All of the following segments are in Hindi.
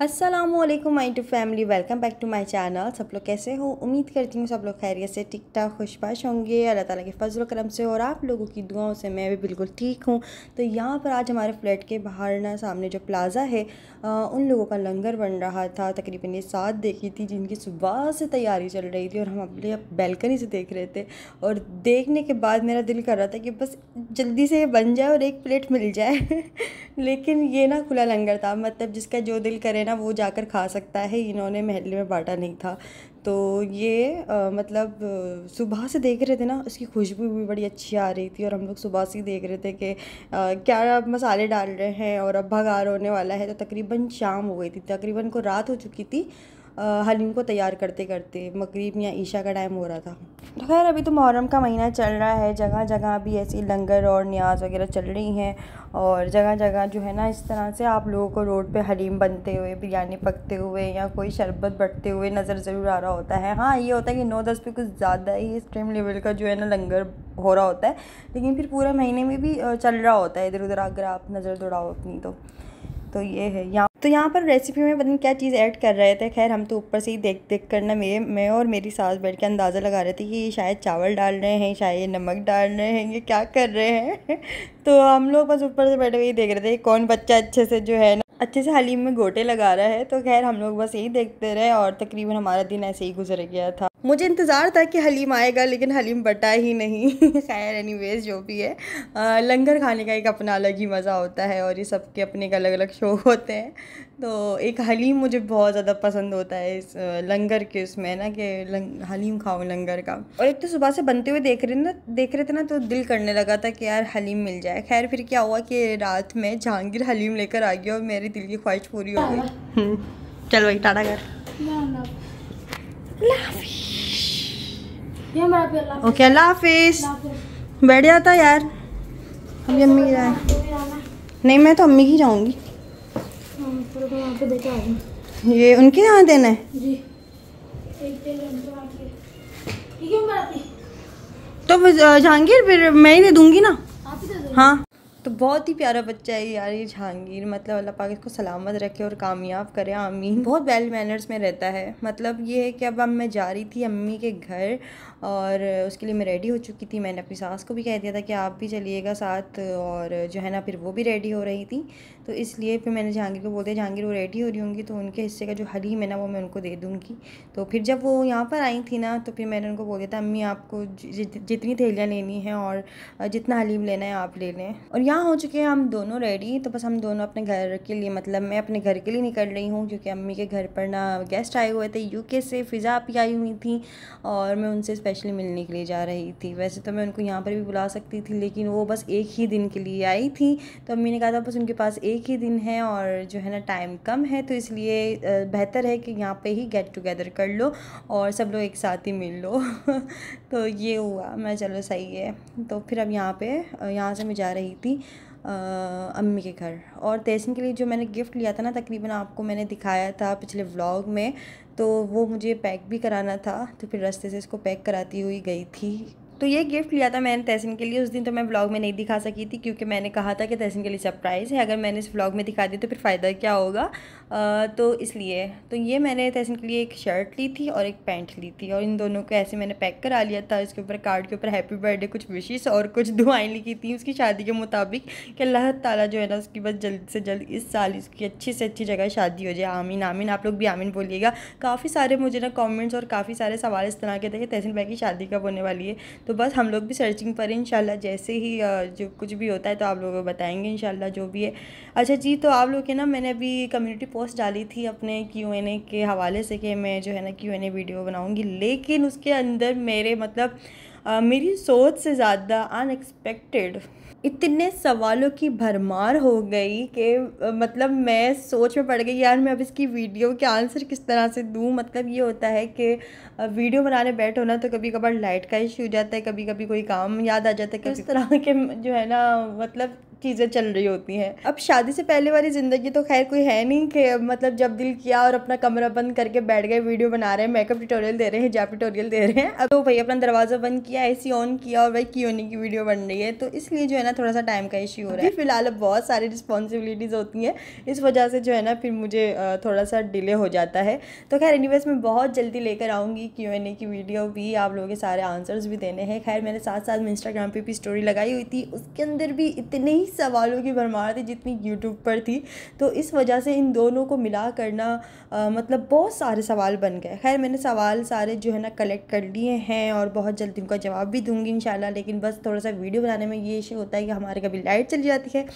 अस्सलामुअलैकुम my to family, welcome back to my channel. सब लोग कैसे हो? उम्मीद करती हूँ सब लोग खैरियत से, ठीक ठाक, खुशबाश होंगे अल्लाह ताला के फजल करम से, और आप लोगों की दुआओं से मैं भी बिल्कुल ठीक हूँ। तो यहाँ पर आज हमारे फ्लैट के बाहर ना सामने जो प्लाज़ा है उन लोगों का लंगर बन रहा था। तकरीबन ये 7 देखी थी जिनकी सुबह से तैयारी चल रही थी और हम अपने बैल्कनी से देख रहे थे। और देखने के बाद मेरा दिल कर रहा था कि बस जल्दी से ये बन जाए और एक प्लेट मिल जाए लेकिन ये ना खुला लंगर था, मतलब जिसका जो दिल करे ना वो जाकर खा सकता है। इन्होंने महल्ले में बांटा नहीं था। तो ये मतलब सुबह से देख रहे थे ना, उसकी खुशबू भी बड़ी अच्छी आ रही थी और हम लोग सुबह से ही देख रहे थे कि क्या मसाले डाल रहे हैं और अब भगार होने वाला है। तो तकरीबन शाम हो गई थी, तकरीबन को रात हो चुकी थी हलीम को तैयार करते करते। मगरिब या ईशा का टाइम हो रहा था। तो खैर अभी तो मुहर्रम का महीना चल रहा है, जगह जगह भी ऐसी लंगर और न्याज वगैरह चल रही हैं और जगह जगह जो है ना इस तरह से आप लोगों को रोड पे हलीम बनते हुए, बिरयानी पकते हुए या कोई शरबत बटते हुए नज़र ज़रूर आ रहा होता है। हाँ, ये होता है कि 9-10 पे कुछ ज़्यादा ही एक्सट्रीम लेवल का जो है ना लंगर हो रहा होता है, लेकिन फिर पूरे महीने में भी चल रहा होता है इधर उधर अगर आप नज़र दौड़ाओ अपनी तो ये है। यहाँ पर रेसिपी में पता नहीं क्या चीज़ ऐड कर रहे थे। खैर हम तो ऊपर से ही देख देख कर ना मैं और मेरी सास बैठ के अंदाज़ा लगा रहे थे कि ये शायद चावल डाल रहे हैं, शायद ये नमक डाल रहे हैं, ये क्या कर रहे हैं तो हम लोग बस ऊपर से बैठे हुए ही देख रहे थे कौन बच्चा अच्छे से जो है ना अच्छे से हलीम में गोटे लगा रहा है। तो खैर हम लोग बस यही देखते रहे और तकरीबन हमारा दिन ऐसे ही गुजर गया था। मुझे इंतज़ार था कि हलीम आएगा लेकिन हलीम बटा ही नहीं खैर एनीवेज जो भी है, लंगर खाने का एक अपना अलग ही मज़ा होता है और ये सबके अपने एक अलग अलग शौक़ होते हैं। तो एक हलीम मुझे बहुत ज़्यादा पसंद होता है इस लंगर के उसमें ना कि हलीम खाओ लंगर का। और एक तो सुबह से बनते हुए देख रहे थे ना तो दिल करने लगा था कि यार हलीम मिल जाए। खैर फिर क्या हुआ कि रात में जहांगीर हलीम लेकर आ गया और मेरी दिल की ख्वाहिश पूरी हो गई। चल भाई टाटा कर। ओके अल्लाह हाफिज़। बैठ जाता यार, अभी अम्मी जाए। नहीं मैं तो अम्मी की जाऊँगी। ये उनके यहाँ देना है जी। तो जहांगीर फिर मैं ही दे दूँगी ना। हाँ तो बहुत ही प्यारा बच्चा है यार ये जहांगीर, मतलब अल्लाह पाक इसको सलामत रखे और कामयाब करे, आमीन। बहुत वेल मैनर्स में रहता है। मतलब ये है कि अब मैं जा रही थी अम्मी के घर और उसके लिए मैं रेडी हो चुकी थी। मैंने अपनी सास को भी कह दिया था कि आप भी चलिएगा साथ, और जो है ना फिर वो भी रेडी हो रही थी। तो इसलिए फिर मैंने जहांगीर को बोल दिया जहांगीर वो रेडी हो रही होंगी तो उनके हिस्से का जो हलीम है ना वो मैं उनको दे दूँगी। तो फिर जब वो यहाँ पर आई थी ना तो फिर मैंने उनको बोल दिया था अम्मी आपको जितनी थैलियाँ लेनी है और जितना हलीम लेना है आप ले लें। और यहाँ हो चुके हैं हम दोनों रेडी। तो बस हम दोनों अपने घर के लिए, मतलब मैं अपने घर के लिए निकल रही हूँ क्योंकि अम्मी के घर पर ना गेस्ट आए हुए थे यूके से। फ़िज़ा भी आई हुई थी और मैं उनसे स्पेशली मिलने के लिए जा रही थी। वैसे तो मैं उनको यहाँ पर भी बुला सकती थी लेकिन वो बस एक ही दिन के लिए आई थी। तो अम्मी ने कहा था बस उनके पास एक ही दिन है और जो है ना टाइम कम है, तो इसलिए बेहतर है कि यहाँ पे ही गेट टुगेदर कर लो और सब लोग एक साथ ही मिल लो तो ये हुआ। मैं चलो सही है। तो फिर अब यहाँ से मैं जा रही थी अम्मी के घर। और तहसीन के लिए जो मैंने गिफ्ट लिया था ना, तकरीबन आपको मैंने दिखाया था पिछले व्लॉग में, तो वो मुझे पैक भी कराना था। तो फिर रास्ते से इसको पैक कराती हुई गई थी। तो ये गिफ्ट लिया था मैंने तहसीन के लिए। उस दिन तो मैं व्लॉग में नहीं दिखा सकी थी क्योंकि मैंने कहा था कि तहसीन के लिए सरप्राइज़ है, अगर मैंने इस व्लॉग में दिखा दी तो फिर फ़ायदा क्या होगा। तो इसलिए तो ये मैंने तहसीन के लिए एक शर्ट ली थी और एक पैंट ली थी और इन दोनों को ऐसे मैंने पैक करा लिया था। इसके ऊपर कार्ड के ऊपर हैप्पी बर्थडे, कुछ विशेस और कुछ दुआएं लिखी थी उसकी शादी के मुताबिक कि अल्लाह ताला जो है ना उसकी बस जल्द से जल्द इस साल इसकी अच्छी से अच्छी जगह शादी हो जाए। आमीन आमीन। आप लोग भी आमीन बोलिएगा। काफ़ी सारे मुझे ना कमेंट्स और काफ़ी सारे सवाल इस तरह के थे कि तहसीन भाई की शादी कब होने वाली है। तो बस हम लोग भी सर्चिंग पर इंशाल्लाह, जैसे ही जो कुछ भी होता है तो आप लोगों को बताएंगे इंशाल्लाह जो भी है। अच्छा जी, तो आप लोग के ना मैंने अभी कम्युनिटी पोस्ट डाली थी अपने Q&A के हवाले से कि मैं जो है ना Q&A वीडियो बनाऊंगी, लेकिन उसके अंदर मेरे मतलब मेरी सोच से ज़्यादा अनएक्सपेक्टेड इतने सवालों की भरमार हो गई कि मतलब मैं सोच में पड़ गई यार मैं अब इसकी वीडियो के आंसर किस तरह से दूँ। मतलब ये होता है कि वीडियो बनाने बैठो ना तो कभी कभार लाइट का इशू हो जाता है, कभी कभी कोई काम याद आ जाता है, इस तरह के जो है ना मतलब चीज़ें चल रही होती हैं। अब शादी से पहले वाली ज़िंदगी तो खैर कोई है नहीं कि मतलब जब दिल किया और अपना कमरा बंद करके बैठ गए, वीडियो बना रहे हैं, मेकअप ट्यूटोरियल दे रहे हैं, हिजाब ट्यूटोरियल दे रहे हैं। अब तो भाई अपना दरवाज़ा बंद किया, एसी ऑन किया और भाई क्यों की वीडियो बन रही है। तो इसलिए जो है ना थोड़ा सा टाइम का इश्यू हो रहा है। फिलहाल अब बहुत सारी रिस्पॉन्सिबिलिटीज़ होती हैं, इस वजह से जो है ना फिर मुझे थोड़ा सा डिले हो जाता है। तो खैर एनीवेज मैं बहुत जल्दी लेकर आऊँगी Q&A की वीडियो भी, आप लोगों के सारे आंसर्स भी देने हैं। खैर मैंने साथ साथ में इंस्टाग्राम पे भी स्टोरी लगाई हुई थी, उसके अंदर भी इतने ही सवालों की भरमार थी जितनी यूट्यूब पर थी। तो इस वजह से इन दोनों को मिला करना मतलब बहुत सारे सवाल बन गए। खैर मैंने सवाल सारे जो है ना कलेक्ट कर लिए हैं और बहुत जल्दी उनका जवाब भी दूंगी इंशाल्लाह। लेकिन बस थोड़ा सा वीडियो बनाने में ये इशू होता है कि हमारे कभी लाइट चली जाती है,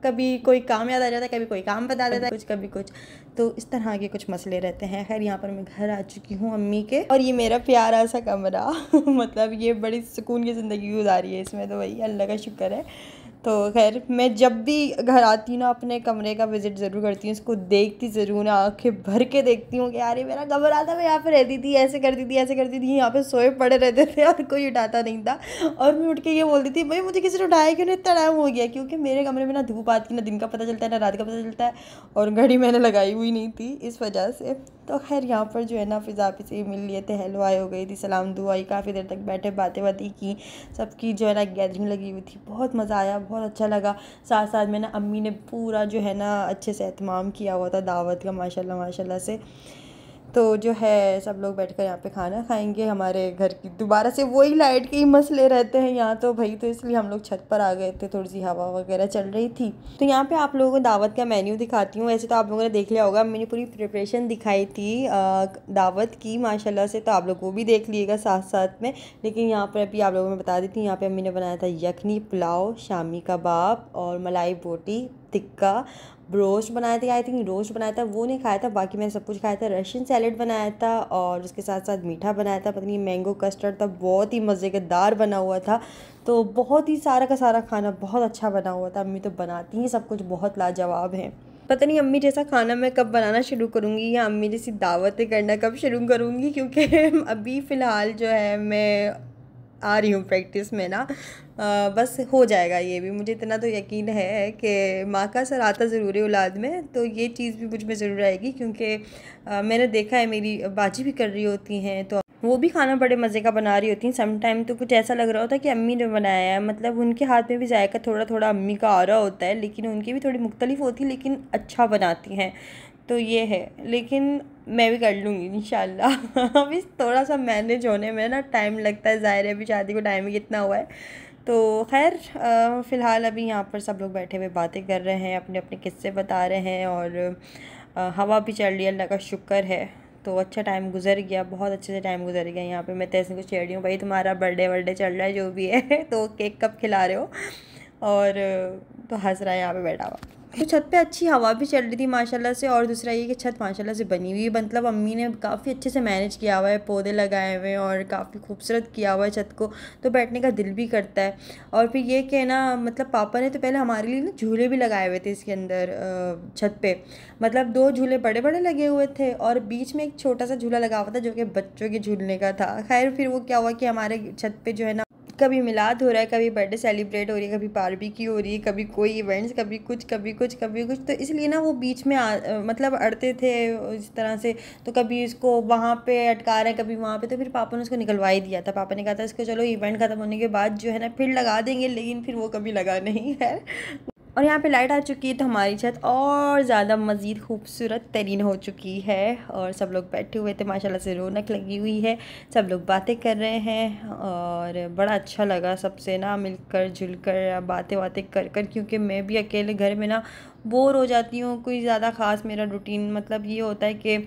कभी कोई काम याद आ जाता है, कभी कोई काम बता देता है, कुछ कभी कुछ, तो इस तरह के कुछ मसले रहते हैं। खैर यहाँ पर मैं घर आ चुकी हूँ अम्मी के, और ये मेरा प्यारा सा कमरा मतलब ये बड़ी सुकून की ज़िंदगी गुजारी है इसमें, तो वही अल्लाह का शुक्र है। तो खैर मैं जब भी घर आती हूँ ना अपने कमरे का विज़िट ज़रूर करती हूँ, इसको देखती ज़रूर, आंखें भर के देखती हूँ कि यार ये मेरा कमरा था, मैं यहाँ पे रहती थी, ऐसे करती थी, ऐसे करती थी, यहाँ पे सोए पड़े रहते थे और कोई उठाता नहीं था। और मैं उठ के ये बोलती थी भाई मुझे किसी ने उठाया क्यों नहीं, इतना टाइम हो गया, क्योंकि मेरे कमरे में ना धूप आती, ना दिन का पता चलता है, ना रात का पता चलता है, और घड़ी मैंने लगाई हुई नहीं थी इस वजह से। तो खैर यहाँ पर जो है ना फिज़ा से मिल लिए थे, हेलो हाय हो गई थी, सलाम दुआ आई, काफ़ी देर तक बैठे बातें बातें की, सबकी जो है ना गैदरिंग लगी हुई थी, बहुत मज़ा आया, बहुत अच्छा लगा। साथ साथ में ना अम्मी ने पूरा जो है ना अच्छे से एहतमाम किया हुआ था दावत का, माशाल्लाह माशाल्लाह से। तो जो है सब लोग बैठकर यहाँ पे खाना खाएंगे। हमारे घर की दोबारा से वही लाइट के ही मसले रहते हैं यहाँ तो भाई, तो इसलिए हम लोग छत पर आ गए थे, थोड़ी सी हवा वगैरह चल रही थी। तो यहाँ पे आप लोगों को दावत का मेन्यू दिखाती हूँ। वैसे तो आप लोगों ने देख लिया होगा, मैंने पूरी प्रिपरेशन दिखाई थी दावत की माशाल्लाह से, तो आप लोग वो भी देख लीजिएगा साथ साथ में। लेकिन यहाँ पर अभी आप लोगों को मैं बता देती हूँ, यहाँ पर अम्मी ने बनाया था यखनी, पुलाव, शामी कबाब और मलाई बोटी, टिक्का, रोस्ट बनाए थे, आई थिंक रोस्ट बनाया था, वो नहीं खाया था, बाकी मैंने सब कुछ खाया था। रशियन सैलेड बनाया था और उसके साथ साथ मीठा बनाया था, पता नहीं मैंगो कस्टर्ड था, बहुत ही मज़ेदार बना हुआ था। तो बहुत ही सारा का सारा खाना बहुत अच्छा बना हुआ था। अम्मी तो बनाती हैं सब कुछ बहुत लाजवाब है। पता नहीं अम्मी जैसा खाना मैं कब बनाना शुरू करूँगी या अम्मी जैसी दावतें करना कब शुरू करूँगी, क्योंकि अभी फ़िलहाल जो है मैं आ रही हूँ प्रैक्टिस में ना, बस हो जाएगा ये भी, मुझे इतना तो यकीन है कि माँ का असर आता ज़रूर है औलाद में, तो ये चीज़ भी मुझ में ज़रूर आएगी। क्योंकि मैंने देखा है मेरी बाजी भी कर रही होती हैं, तो वो भी खाना बड़े मज़े का बना रही होती हैं। सम टाइम तो कुछ ऐसा लग रहा होता है कि अम्मी ने बनाया है, मतलब उनके हाथ में भी जायका थोड़ा थोड़ा अम्मी का आ रहा होता है, लेकिन उनकी भी थोड़ी मुख्तलिफ होती है, लेकिन अच्छा बनाती हैं। तो ये है, लेकिन मैं भी कर लूँगी इंशाल्लाह। अभी थोड़ा सा मैनेज होने में ना टाइम लगता है, ज़ाहिर है अभी शादी को टाइम ही कितना हुआ है। तो खैर फ़िलहाल अभी यहाँ पर सब लोग बैठे हुए बातें कर रहे हैं, अपने अपने किस्से बता रहे हैं, और हवा भी चल रही है, अल्लाह का शुक्र है। तो अच्छा टाइम गुजर गया, बहुत अच्छे से टाइम गुजर गया। यहाँ पे मैं तैसे कुछ छेड़ रही हूँ, भाई तुम्हारा बर्थडे चल रहा है जो भी है, तो केक कब खिला रहे हो, और तो हंस रहा है यहाँ पे बैठा हुआ। तो छत पे अच्छी हवा भी चल रही थी माशाल्लाह से, और दूसरा ये कि छत माशाल्लाह से बनी हुई है, मतलब अम्मी ने काफ़ी अच्छे से मैनेज किया हुआ है, पौधे लगाए हुए हैं और काफ़ी खूबसूरत किया हुआ है छत को, तो बैठने का दिल भी करता है। और फिर ये कि ना मतलब पापा ने तो पहले हमारे लिए ना झूले भी लगाए हुए थे इसके अंदर छत पे, मतलब 2 झूले बड़े बड़े लगे हुए थे और बीच में एक छोटा सा झूला लगा हुआ था जो कि बच्चों के झूलने का था। खैर फिर वो क्या हुआ कि हमारे छत पे जो है ना कभी मिलाद हो रहा है, कभी बर्थडे सेलिब्रेट हो रही है, कभी बारबेक्यू हो रही है, कभी कोई इवेंट्स, कभी कुछ कभी कुछ कभी कुछ, तो इसलिए ना वो बीच में मतलब अड़ते थे इस तरह से। तो कभी इसको वहाँ पे अटका रहे हैं, कभी वहाँ पे, तो फिर पापा ने उसको निकलवा ही दिया था। पापा ने कहा था इसको चलो इवेंट ख़त्म होने के बाद जो है ना फिर लगा देंगे, लेकिन फिर वो कभी लगा नहीं है। और यहाँ पे लाइट आ चुकी है, तो हमारी छत और ज़्यादा मज़ीद खूबसूरत तरीन हो चुकी है, और सब लोग बैठे हुए थे, माशाल्लाह से रौनक लगी हुई है, सब लोग बातें कर रहे हैं, और बड़ा अच्छा लगा सबसे ना मिलकर जुलकर बातें कर कर, क्योंकि मैं भी अकेले घर में ना बोर हो जाती हूँ। कोई ज़्यादा ख़ास मेरा रूटीन मतलब ये होता है कि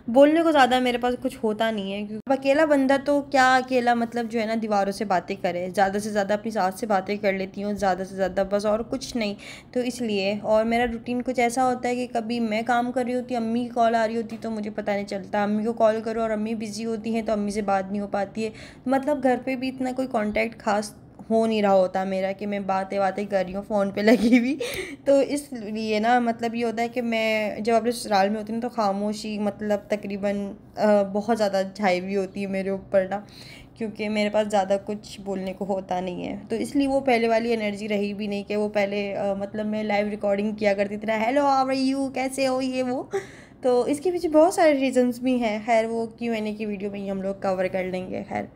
बोलने को ज़्यादा मेरे पास कुछ होता नहीं है, क्योंकि अकेला बंदा तो क्या अकेला मतलब जो है ना दीवारों से बातें करे, ज़्यादा से ज़्यादा अपनी सास से बातें कर लेती हूँ, ज़्यादा से ज़्यादा, बस और कुछ नहीं। तो इसलिए, और मेरा रूटीन कुछ ऐसा होता है कि कभी मैं काम कर रही होती, अम्मी की कॉल आ रही होती, तो मुझे पता नहीं चलता, अम्मी को कॉल करो और अम्मी बिज़ी होती हैं तो अम्मी से बात नहीं हो पाती है, मतलब घर पर भी इतना कोई कॉन्टैक्ट ख़ास हो नहीं रहा होता मेरा कि मैं बातें कर रही हूँ फ़ोन पे लगी हुई। तो इसलिए ना मतलब ये होता है कि मैं जब अपने ससुराल में होती हूँ तो खामोशी मतलब तकरीबन बहुत ज़्यादा छाई हुई होती है मेरे ऊपर ना, क्योंकि मेरे पास ज़्यादा कुछ बोलने को होता नहीं है। तो इसलिए वो पहले वाली एनर्जी रही भी नहीं कि वो पहले मतलब मैं लाइव रिकॉर्डिंग किया करती थी ना, हेलो हाउ आर यू, कैसे हो, ये वो। तो इसके पीछे बहुत सारे रीजंस भी हैं, खैर वो Q&A की वीडियो में ही हम लोग कवर कर लेंगे। खैर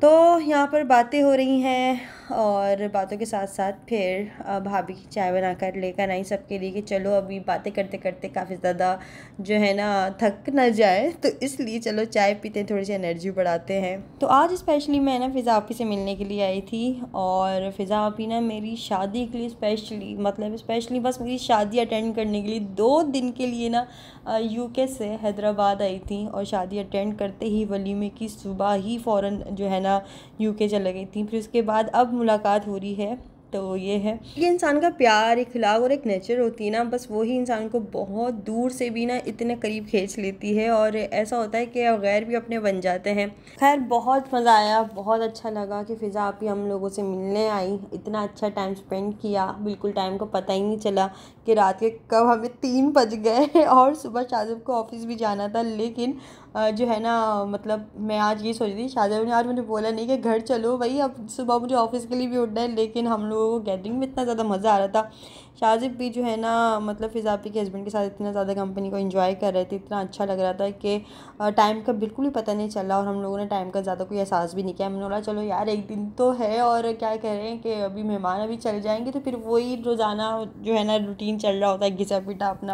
तो यहाँ पर बातें हो रही हैं और बातों के साथ साथ फिर भाभी की चाय बनाकर लेकर आई सबके लिए कि चलो अभी बातें करते करते काफ़ी ज़्यादा जो है ना थक ना जाए, तो इसलिए चलो चाय पीते थोड़ी सी एनर्जी बढ़ाते हैं। तो आज स्पेशली मैं ना फ़िज़ा आपी से मिलने के लिए आई थी और फ़िज़ा आपी ना मेरी शादी के लिए स्पेशली बस मेरी शादी अटेंड करने के लिए 2 दिन के लिए ना UK से हैदराबाद आई थी और शादी अटेंड करते ही वलीमे की सुबह ही फ़ौरन जो है ना UK चले गई थी। फिर उसके बाद अब मुलाकात हो रही है। तो ये है, ये इंसान का प्यार, इखलाक और एक नेचर होती है ना, बस वही इंसान को बहुत दूर से भी ना इतने करीब खींच लेती है और ऐसा होता है कि गैर भी अपने बन जाते हैं। खैर बहुत मज़ा आया, बहुत अच्छा लगा कि फ़िज़ा आपी हम लोगों से मिलने आई, इतना अच्छा टाइम स्पेंड किया, बिल्कुल टाइम का पता ही नहीं चला कि रात के कब हमें 3 बज गए और सुबह शाहज़ब को ऑफिस भी जाना था। लेकिन जो है ना मतलब मैं आज ये सोच रही थी, शाहज़ब ने आज मुझे बोला नहीं कि घर चलो भाई, अब सुबह मुझे ऑफिस के लिए भी उठना है, लेकिन हम लोगों को गैदरिंग में इतना ज़्यादा मज़ा आ रहा था। शाहज़ब भी जो है ना मतलब फ़िज़ा आपी के हस्बैंड के साथ इतना ज़्यादा कंपनी को एंजॉय कर रहे थे, इतना अच्छा लग रहा था कि टाइम का बिल्कुल भी पता नहीं चला और हम लोगों ने टाइम का ज़्यादा कोई एहसास भी नहीं किया। मैंने बोला चलो यार एक दिन तो है और क्या कह रहे हैं कि अभी मेहमान अभी चल जाएंगे तो फिर वही रोज़ाना जो है ना रूटीन चल रहा होता है घिसा पिटा अपना।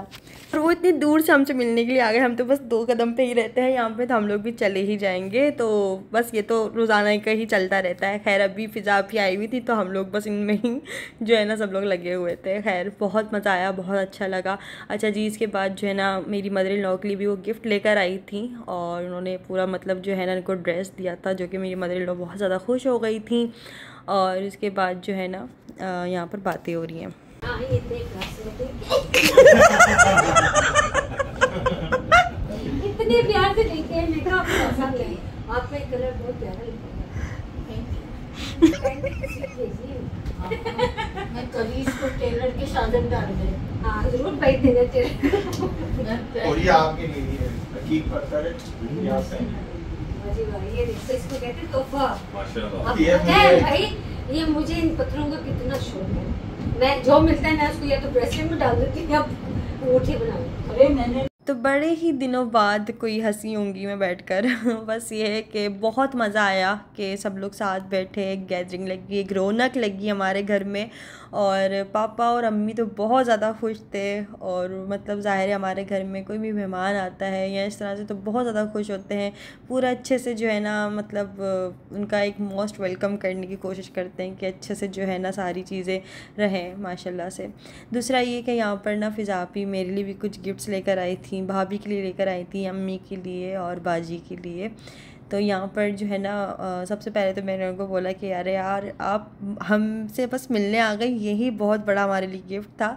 और वो इतनी दूर से हमसे मिलने के लिए आ गए, हम तो बस 2 कदम पे ही रहते हैं यहाँ पे, तो हम लोग भी चले ही जाएंगे। तो बस ये तो रोज़ाना का ही चलता रहता है। खैर अभी फ़िज़ा भी आई हुई थी तो हम लोग बस इनमें ही जो है ना सब लोग लगे हुए थे। खैर बहुत मज़ा आया, बहुत अच्छा लगा। अच्छा जी, इसके बाद जो है ना मेरी मदर इन लॉ के लिए भी वो गिफ्ट लेकर आई थी और उन्होंने पूरा मतलब जो है ना उनको ड्रेस दिया था, जो कि मेरी मदर इन लॉ बहुत ज़्यादा खुश हो गई थी। और इसके बाद जो है ना यहाँ पर बातें हो रही हैं। इतने प्यार से लेते हैं, मैं कहा आपका कलर बहुत प्यारा लगता है। मैं कभी इसको टेलर के शादी डाल दे, हाँ जरूर पैसे देना चाहिए। और ये आपके लिए है, हकीक पत्थर है, यहाँ से ये देखो, इसको कहते हैं तोहफा। माशाल्लाह। ये भाई ये मुझे इन पत्थरों का कितना शौक है, मैं जो मिलता है ना उसको या तो ब्रेसलेट में डाल देती हूँ या अंगूठी बना। अरे मैंने तो बड़े ही दिनों बाद कोई हंसी होंगी मैं बैठकर बस ये है कि बहुत मज़ा आया कि सब लोग साथ बैठे, गैदरिंग लगी, एक रौनक लगी हमारे घर में। और पापा और अम्मी तो बहुत ज़्यादा खुश थे और मतलब ज़ाहिर है हमारे घर में कोई भी मेहमान आता है या इस तरह से तो बहुत ज़्यादा खुश होते हैं, पूरा अच्छे से जो है ना मतलब उनका एक मोस्ट वेलकम करने की कोशिश करते हैं कि अच्छे से जो है ना सारी चीज़ें रहें माशाल्लाह से। दूसरा ये कि यहाँ पर ना फ़िज़ा आपी मेरे लिए भी कुछ गिफ्ट्स लेकर आई थी, भाभी के लिए लेकर आई थी, अम्मी के लिए और बाजी के लिए। तो यहाँ पर जो है ना सबसे पहले तो मैंने उनको बोला कि अरे यार आप हमसे बस मिलने आ गई, यही बहुत बड़ा हमारे लिए गिफ्ट था,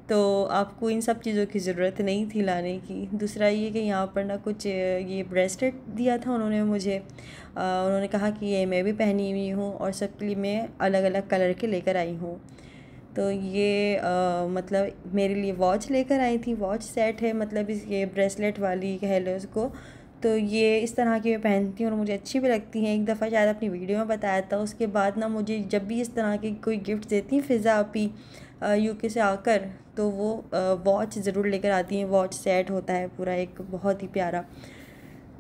तो आपको इन सब चीज़ों की ज़रूरत नहीं थी लाने की। दूसरा ये कि यहाँ पर ना कुछ ये ब्रेसलेट दिया था उन्होंने मुझे, उन्होंने कहा कि ये मैं भी पहनी हुई हूँ और सबके लिए मैं अलग अलग कलर के लेकर आई हूँ। तो ये मतलब मेरे लिए वॉच लेकर आई थी, वॉच सेट है, मतलब इस ये ब्रेसलेट वाली कह लो उसको। तो ये इस तरह की मैं पहनती हूँ और मुझे अच्छी भी लगती हैं। एक दफ़ा शायद अपनी वीडियो में बताया था। उसके बाद ना मुझे जब भी इस तरह की कोई गिफ्ट देती हैं फ़िज़ा आपी UK से आकर, तो वो वॉच ज़रूर लेकर आती हैं। वॉच सेट होता है पूरा एक बहुत ही प्यारा,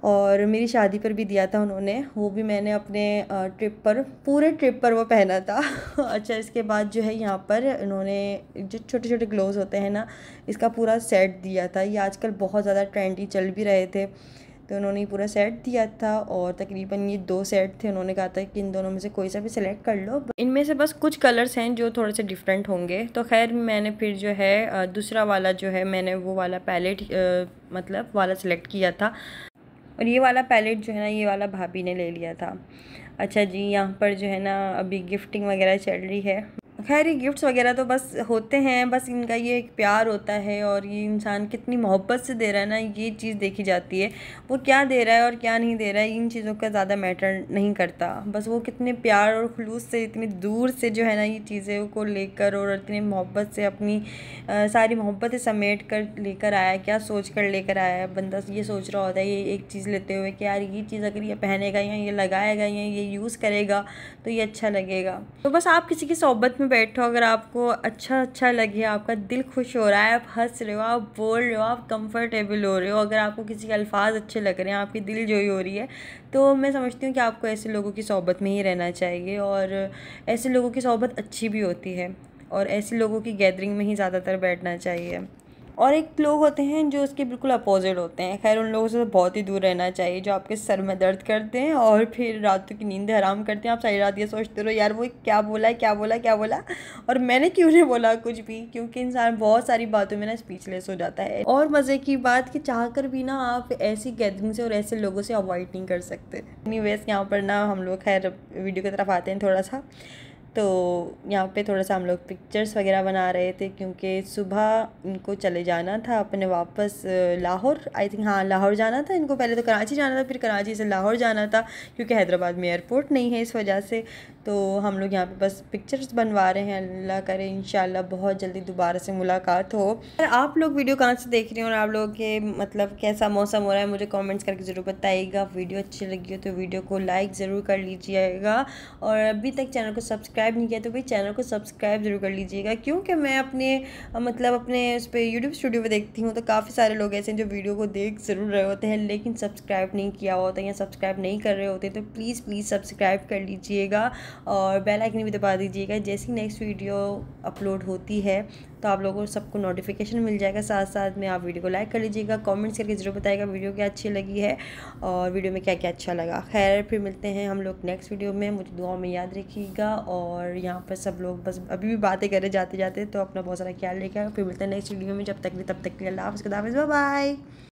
और मेरी शादी पर भी दिया था उन्होंने, वो भी मैंने अपने ट्रिप पर, पूरे ट्रिप पर वो पहना था अच्छा इसके बाद जो है यहाँ पर इन्होंने जो छोटे छोटे ग्लोव्स होते हैं ना, इसका पूरा सेट दिया था। ये आजकल बहुत ज़्यादा ट्रेंडी चल भी रहे थे, तो उन्होंने पूरा सेट दिया था और तकरीबन ये 2 सेट थे। उन्होंने कहा था कि इन दोनों में से कोई सा भी सिलेक्ट कर लो, इनमें से बस कुछ कलर्स हैं जो थोड़े से डिफरेंट होंगे। तो खैर मैंने फिर जो है दूसरा वाला जो है मैंने वो वाला पैलेट मतलब वाला सिलेक्ट किया था, और ये वाला पैलेट जो है ना ये वाला भाभी ने ले लिया था। अच्छा जी, यहाँ पर जो है ना अभी गिफ्टिंग वगैरह चल रही है खैर ये गिफ्ट्स वगैरह तो बस होते हैं, बस इनका ये एक प्यार होता है और ये इंसान कितनी मोहब्बत से दे रहा है ना, ये चीज़ देखी जाती है। वो क्या दे रहा है और क्या नहीं दे रहा है इन चीज़ों का ज़्यादा मैटर नहीं करता, बस वो कितने प्यार और खुलूस से इतनी दूर से जो है ना ये चीज़ें को लेकर और इतनी मोहब्बत से अपनी सारी मोहब्बतें समेट कर लेकर आया, क्या सोच कर लेकर आया है। बंदा ये सोच रहा होता है ये एक चीज़ लेते हुए कि यार ये चीज़ अगर ये पहनेगा या ये लगाएगा या ये यूज़ करेगा तो ये अच्छा लगेगा। तो बस आप किसी की सोहबत में बैठो, अगर आपको अच्छा लगे, आपका दिल खुश हो रहा है, आप हंस रहे हो, आप बोल रहे हो, आप कंफर्टेबल हो रहे हो, अगर आपको किसी के अल्फाज अच्छे लग रहे हैं, आपकी दिल जोई हो रही है, तो मैं समझती हूँ कि आपको ऐसे लोगों की सोहबत में ही रहना चाहिए। और ऐसे लोगों की सोहबत अच्छी भी होती है और ऐसे लोगों की गैदरिंग में ही ज़्यादातर बैठना चाहिए। और एक लोग होते हैं जो उसके बिल्कुल अपोजिट होते हैं, खैर उन लोगों से तो बहुत ही दूर रहना चाहिए, जो आपके सर में दर्द करते हैं और फिर रातों की नींद हराम करते हैं। आप सारी रात ये सोचते रहो यार वो क्या बोला क्या बोला क्या बोला और मैंने क्यों नहीं बोला कुछ भी, क्योंकि इंसान बहुत सारी बातों में ना स्पीचलेस हो जाता है। और मज़े की बात कि चाह कर भी ना आप ऐसी गैदरिंग से और ऐसे लोगों से अवॉइड नहीं कर सकते। एनीवेज़ यहाँ पर ना हम लोग खैर वीडियो की तरफ आते हैं थोड़ा सा। तो यहाँ पे थोड़ा सा हम लोग पिक्चर्स वगैरह बना रहे थे, क्योंकि सुबह इनको चले जाना था अपने वापस लाहौर, आई थिंक हाँ लाहौर जाना था इनको। पहले तो कराची जाना था, फिर कराची से लाहौर जाना था, क्योंकि हैदराबाद में एयरपोर्ट नहीं है इस वजह से। तो हम लोग यहाँ पे बस पिक्चर्स बनवा रहे हैं, अल्लाह करे इंशाल्लाह बहुत जल्दी दोबारा से मुलाकात हो। और आप लोग वीडियो कहाँ से देख रहे हो और आप लोगों के मतलब कैसा मौसम हो रहा है मुझे कमेंट्स करके ज़रूर बताइएगा। वीडियो अच्छी लगी हो तो वीडियो को लाइक ज़रूर कर लीजिएगा, और अभी तक चैनल को सब्सक्राइब नहीं किया तो भाई चैनल को सब्सक्राइब ज़रूर कर लीजिएगा, क्योंकि मैं अपने अपने उस पर यूट्यूब स्टूडियो पर देखती हूँ तो काफ़ी सारे लोग ऐसे हैं जो वीडियो को देख ज़रूर रहे होते हैं लेकिन सब्सक्राइब नहीं किया होता या सब्सक्राइब नहीं कर रहे होते, तो प्लीज़ सब्सक्राइब कर लीजिएगा और बेल आइकन भी दबा दीजिएगा। जैसी नेक्स्ट वीडियो अपलोड होती है तो आप लोगों को सबको नोटिफिकेशन मिल जाएगा। साथ साथ में आप वीडियो को लाइक कर लीजिएगा, कमेंट्स करके ज़रूर बताइएगा वीडियो क्या अच्छी लगी है और वीडियो में क्या क्या अच्छा लगा। खैर फिर मिलते हैं हम लोग नेक्स्ट वीडियो में, मुझे दुआ में याद रखिएगा। और यहाँ पर सब लोग बस अभी भी बातें करे जाते जाते, तो अपना बहुत सारा ख्याल रखिएगा। फिर मिलते हैं नेक्स्ट वीडियो में, तब तक के लिए अल्लाह हाफ़िज़, खुदा हाफ़िज़, बाय बाय।